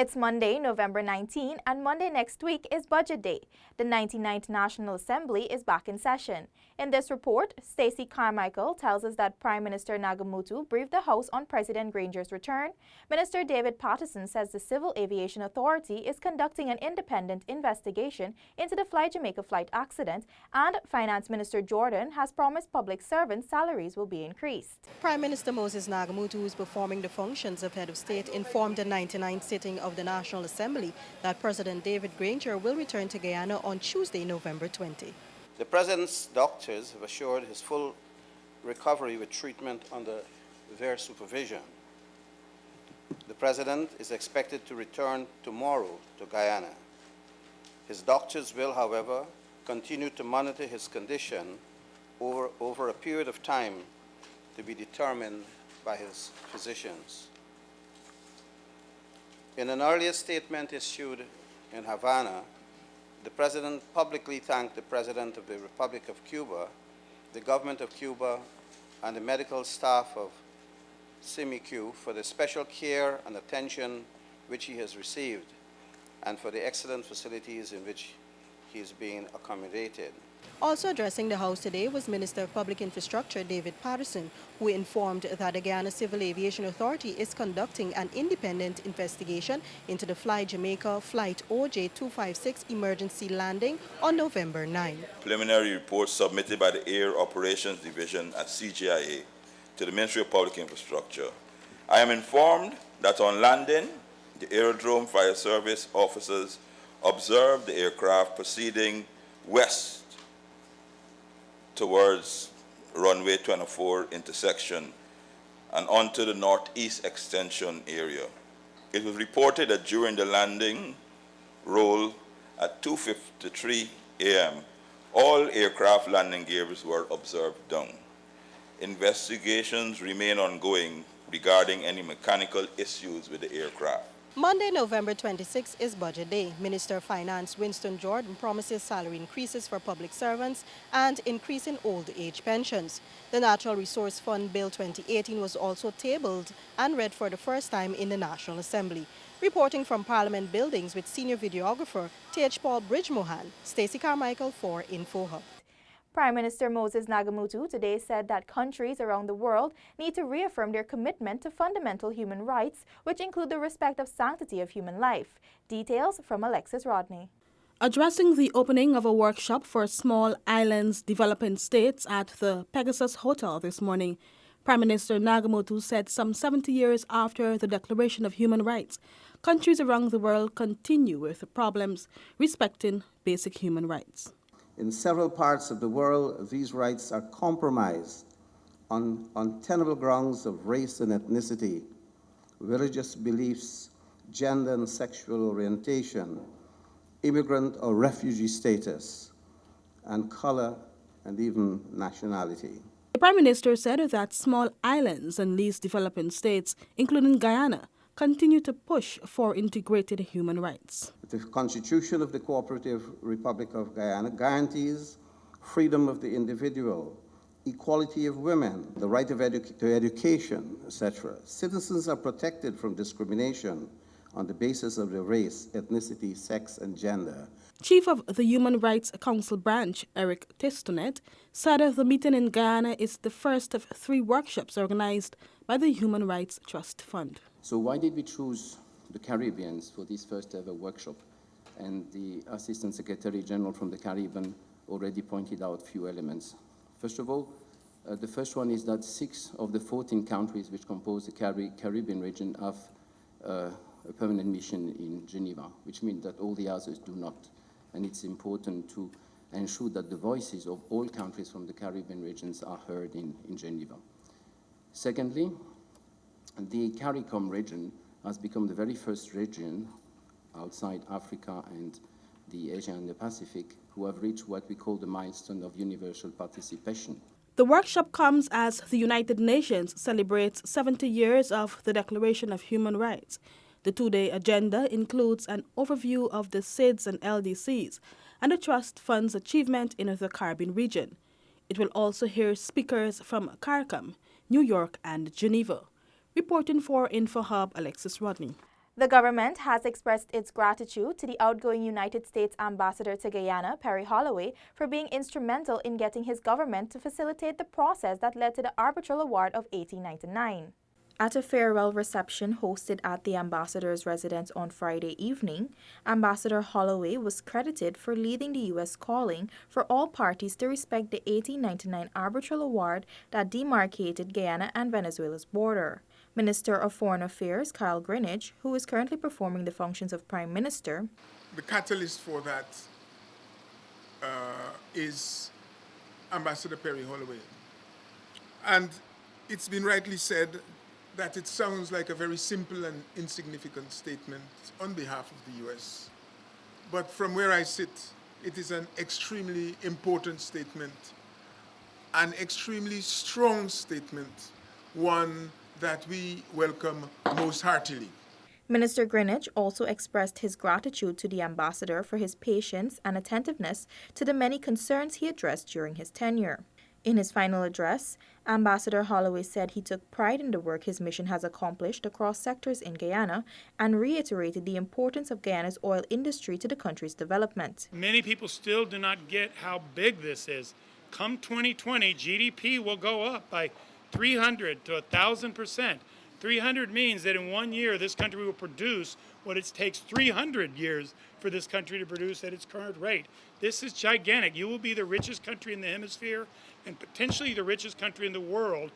It's Monday, November 19, and Monday next week is Budget Day. The 99th National Assembly is back in session. In this report, Stacey Carmichael tells us that Prime Minister Nagamutu briefed the House on President Granger's return. Minister David Patterson says the Civil Aviation Authority is conducting an independent investigation into the Fly Jamaica flight accident, and Finance Minister Jordan has promised public servants' salaries will be increased. Prime Minister Moses Nagamutu, who is performing the functions of head of state, informed the 99th sitting of the National Assembly that President David Granger will return to Guyana on Tuesday, November 20. The President's doctors have assured his full recovery with treatment under their supervision. The President is expected to return tomorrow to Guyana. His doctors will, however, continue to monitor his condition over a period of time to be determined by his physicians. In an earlier statement issued in Havana, the President publicly thanked the President of the Republic of Cuba, the government of Cuba, and the medical staff of CIMIQ for the special care and attention which he has received, and for the excellent facilities in which he is being accommodated. Also addressing the House today was Minister of Public Infrastructure David Patterson, who informed that the Guyana Civil Aviation Authority is conducting an independent investigation into the Fly Jamaica Flight OJ256 emergency landing on November 9. Preliminary report submitted by the Air Operations Division at CGIA to the Ministry of Public Infrastructure. I am informed that on landing, the Aerodrome Fire Service officers observed the aircraft proceeding west towards runway 24 intersection and onto the northeast extension area. It was reported that during the landing roll at 2:53 a.m., all aircraft landing gears were observed down. Investigations remain ongoing regarding any mechanical issues with the aircraft. Monday, November 26 is Budget Day. Minister of Finance Winston Jordan promises salary increases for public servants and increase in old age pensions. The Natural Resource Fund Bill 2018 was also tabled and read for the first time in the National Assembly. Reporting from Parliament buildings with senior videographer T.H. Paul Bridgemohan, Stacey Carmichael for InfoHub. Prime Minister Moses Nagamutu today said that countries around the world need to reaffirm their commitment to fundamental human rights, which include the respect of sanctity of human life. Details from Alexis Rodney. Addressing the opening of a workshop for small islands developing states at the Pegasus Hotel this morning, Prime Minister Nagamutu said some 70 years after the Declaration of Human Rights, countries around the world continue with problems respecting basic human rights. In several parts of the world, these rights are compromised on untenable grounds of race and ethnicity, religious beliefs, gender and sexual orientation, immigrant or refugee status, and color and even nationality. The Prime Minister said that small islands and least developing states, including Guyana, continue to push for integrated human rights. The Constitution of the Cooperative Republic of Guyana guarantees freedom of the individual, equality of women, the right to education, etc. Citizens are protected from discrimination on the basis of their race, ethnicity, sex, and gender. Chief of the Human Rights Council branch, Eric Testonet, said the meeting in Guyana is the first of 3 workshops organized by the Human Rights Trust Fund. So why did we choose the Caribbeans for this first ever workshop? And the Assistant Secretary General from the Caribbean already pointed out a few elements. First of all, the first one is that 6 of the 14 countries which compose the Caribbean region have a permanent mission in Geneva, which means that all the others do not. And it's important to ensure that the voices of all countries from the Caribbean regions are heard in Geneva. Secondly, the CARICOM region has become the very first region outside Africa and the Asia and the Pacific who have reached what we call the milestone of universal participation. The workshop comes as the United Nations celebrates 70 years of the Declaration of Human Rights. The 2-day agenda includes an overview of the SIDS and LDCs and the Trust Fund's achievement in the Caribbean region. It will also hear speakers from CARICOM, New York, and Geneva. Reporting for InfoHub, Alexis Rodney. The government has expressed its gratitude to the outgoing United States ambassador to Guyana, Perry Holloway, for being instrumental in getting his government to facilitate the process that led to the arbitral award of 1899. At a farewell reception hosted at the ambassador's residence on Friday evening, Ambassador Holloway was credited for leading the U.S. calling for all parties to respect the 1899 arbitral award that demarcated Guyana and Venezuela's border. Minister of Foreign Affairs Kyle Greenidge, who is currently performing the functions of Prime Minister, the catalyst for that is Ambassador Perry Holloway. And it's been rightly said that it sounds like a very simple and insignificant statement on behalf of the U.S. But from where I sit, it is an extremely important statement, an extremely strong statement, one that we welcome most heartily. Minister Greenidge also expressed his gratitude to the ambassador for his patience and attentiveness to the many concerns he addressed during his tenure. In his final address, Ambassador Holloway said he took pride in the work his mission has accomplished across sectors in Guyana and reiterated the importance of Guyana's oil industry to the country's development. Many people still do not get how big this is. Come 2020, GDP will go up by 300 to 1,000%. 300 means that in 1 year, this country will produce what it takes 300 years for this country to produce at its current rate. This is gigantic. You will be the richest country in the hemisphere and potentially the richest country in the world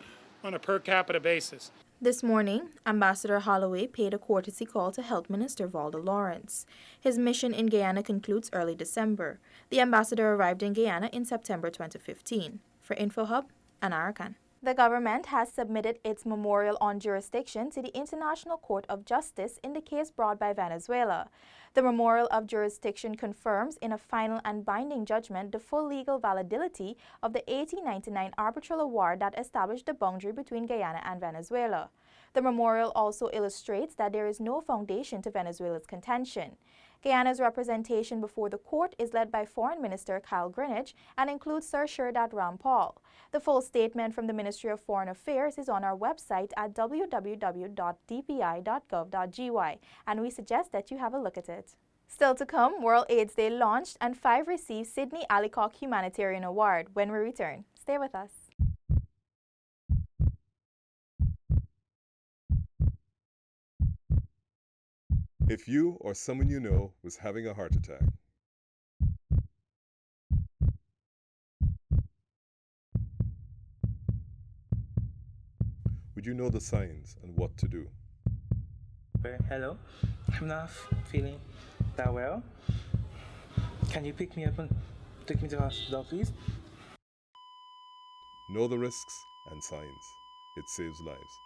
on a per capita basis. This morning, Ambassador Holloway paid a courtesy call to Health Minister Valda Lawrence. His mission in Guyana concludes early December. The ambassador arrived in Guyana in September 2015. For InfoHub, Anna Arakan. The government has submitted its memorial on jurisdiction to the International Court of Justice in the case brought by Venezuela. The memorial of jurisdiction confirms in a final and binding judgment the full legal validity of the 1899 arbitral award that established the boundary between Guyana and Venezuela. The memorial also illustrates that there is no foundation to Venezuela's contention. Guyana's representation before the court is led by Foreign Minister Kyle Greenidge and includes Sir Sherdat Rampal. The full statement from the Ministry of Foreign Affairs is on our website at www.dpi.gov.gy, and we suggest that you have a look at it. Still to come, World AIDS Day launched and 5 received Sidney Allicock Humanitarian Award. When we return, stay with us. If you or someone you know was having a heart attack, would you know the signs and what to do? Hello, I'm not feeling that well. Can you pick me up and take me to the hospital, please? Know the risks and signs. It saves lives.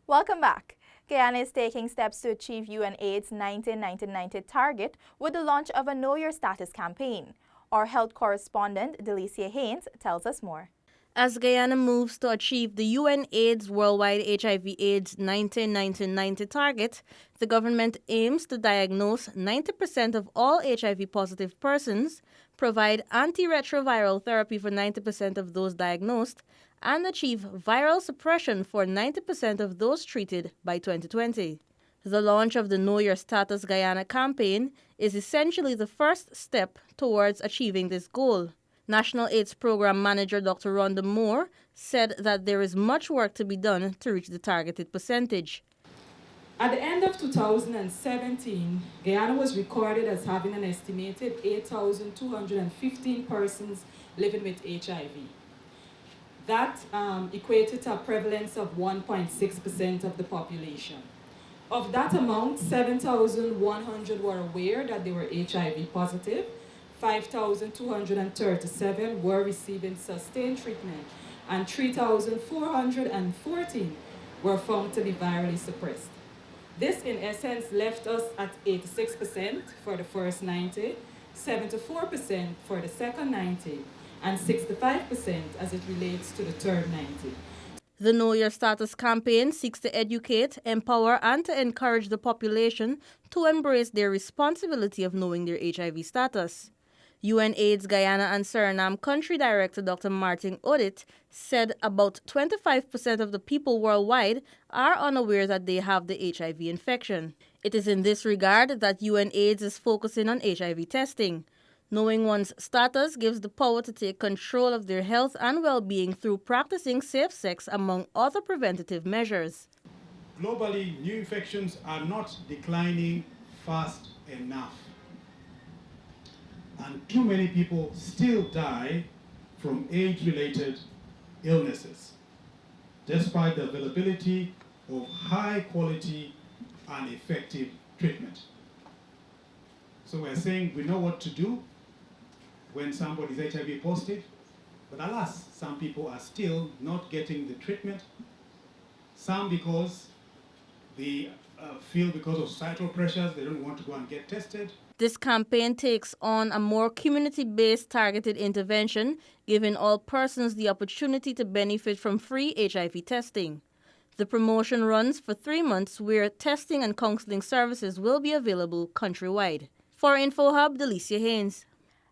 Welcome back. Guyana is taking steps to achieve UNAIDS 1990 target with the launch of a Know Your Status campaign. Our health correspondent, Delicia Haynes, tells us more. As Guyana moves to achieve the UNAIDS Worldwide HIV/AIDS 1990 target, the government aims to diagnose 90% of all HIV-positive persons, provide antiretroviral therapy for 90% of those diagnosed, and achieve viral suppression for 90% of those treated by 2020. The launch of the Know Your Status Guyana campaign is essentially the first step towards achieving this goal. National AIDS Program Manager Dr. Rhonda Moore said that there is much work to be done to reach the targeted percentage. At the end of 2017, Guyana was recorded as having an estimated 8,215 persons living with HIV. That equated to a prevalence of 1.6% of the population. Of that amount, 7,100 were aware that they were HIV positive, 5,237 were receiving sustained treatment, and 3,414 were found to be virally suppressed. This, in essence, left us at 86% for the first 90, 74% for the second 90, and 65% as it relates to the third 90. The Know Your Status campaign seeks to educate, empower, and to encourage the population to embrace their responsibility of knowing their HIV status. UNAIDS Guyana and Suriname Country Director Dr. Martin Odit said about 25% of the people worldwide are unaware that they have the HIV infection. It is in this regard that UNAIDS is focusing on HIV testing. Knowing one's status gives the power to take control of their health and well-being through practicing safe sex, among other preventative measures. Globally, new infections are not declining fast enough. And too many people still die from age-related illnesses, despite the availability of high-quality and effective treatment. So we're saying we know what to do when somebody is HIV positive, but alas, some people are still not getting the treatment, some because they feel because of societal pressures they don't want to go and get tested. This campaign takes on a more community-based targeted intervention, giving all persons the opportunity to benefit from free HIV testing. The promotion runs for 3 months, where testing and counseling services will be available countrywide. For InfoHub, Delicia Haynes.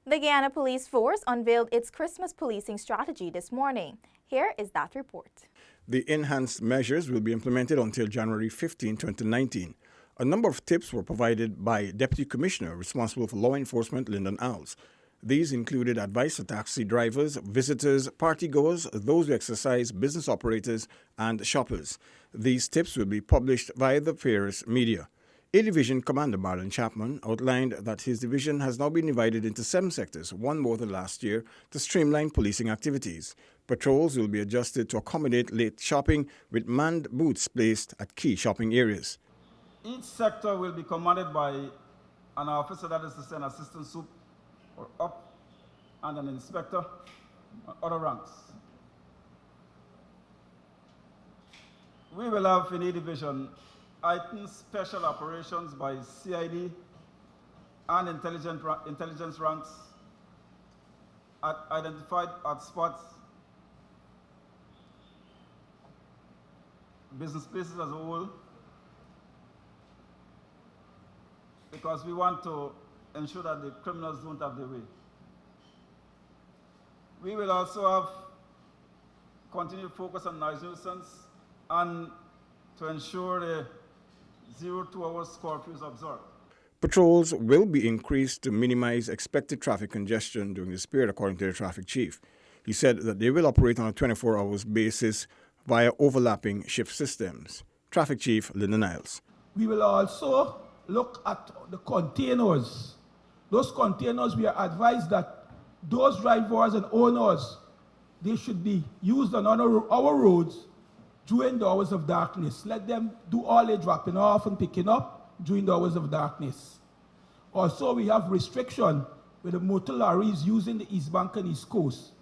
The Guyana Police Force unveiled its Christmas policing strategy this morning. Here is that report. The enhanced measures will be implemented until January 15, 2019. A number of tips were provided by Deputy Commissioner responsible for law enforcement, Lyndon Owls. These included advice for taxi drivers, visitors, partygoers, those who exercise, business operators, and shoppers. These tips will be published via the fair's media. A Division Commander Marlon Chapman outlined that his division has now been divided into 7 sectors, one more than last year, to streamline policing activities. Patrols will be adjusted to accommodate late shopping, with manned booths placed at key shopping areas. Each sector will be commanded by an officer, that is to say an assistant soup or up, and an inspector on other ranks. We will have in A Division heightened special operations by CID and intelligence ranks at identified hotspots, business places as a whole, because we want to ensure that the criminals don't have their way. We will also have continued focus on noise nuisance and to ensure the 0 2 hours curfew is observed. Patrols will be increased to minimize expected traffic congestion during this period, according to the traffic chief. He said that they will operate on a 24-hour basis via overlapping shift systems. Traffic Chief Lyndon Niles. We will also look at the containers. Those containers, we are advised that those drivers and owners, they should be used on our roads during the hours of darkness. Let them do all their dropping off and picking up during the hours of darkness. Also, we have restriction with the motor lorries using the East Bank and East Coast.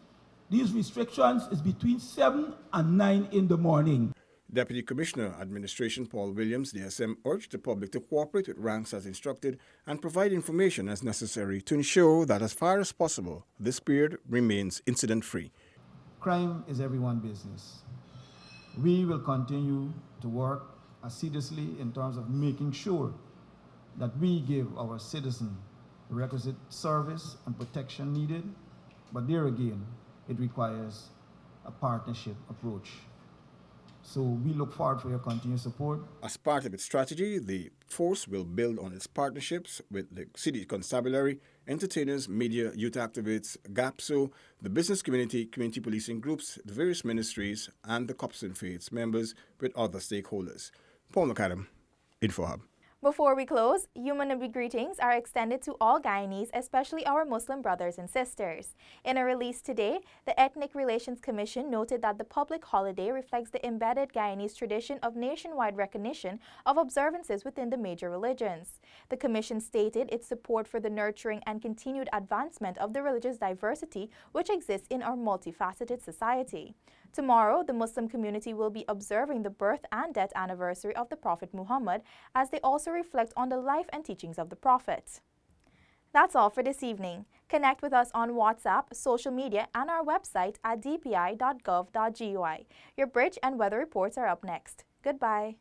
These restrictions is between 7 and 9 in the morning. Deputy Commissioner Administration Paul Williams, DSM, urged the public to cooperate with ranks as instructed and provide information as necessary to ensure that as far as possible, this period remains incident-free. Crime is everyone's business. We will continue to work assiduously in terms of making sure that we give our citizens the requisite service and protection needed, but there again, it requires a partnership approach. So we look forward for your continued support. As part of its strategy, the force will build on its partnerships with the City Constabulary, entertainers, media, youth activists, GAPSO, the business community, community policing groups, the various ministries, and the Cops and Faiths members with other stakeholders. Paul McAdam, InfoHub. Before we close, Humanity greetings are extended to all Guyanese, especially our Muslim brothers and sisters. In a release today, the Ethnic Relations Commission noted that the public holiday reflects the embedded Guyanese tradition of nationwide recognition of observances within the major religions. The Commission stated its support for the nurturing and continued advancement of the religious diversity which exists in our multifaceted society. Tomorrow, the Muslim community will be observing the birth and death anniversary of the Prophet Muhammad, as they also reflect on the life and teachings of the Prophet. That's all for this evening. Connect with us on WhatsApp, social media, and our website at dpi.gov.gui. Your bridge and weather reports are up next. Goodbye.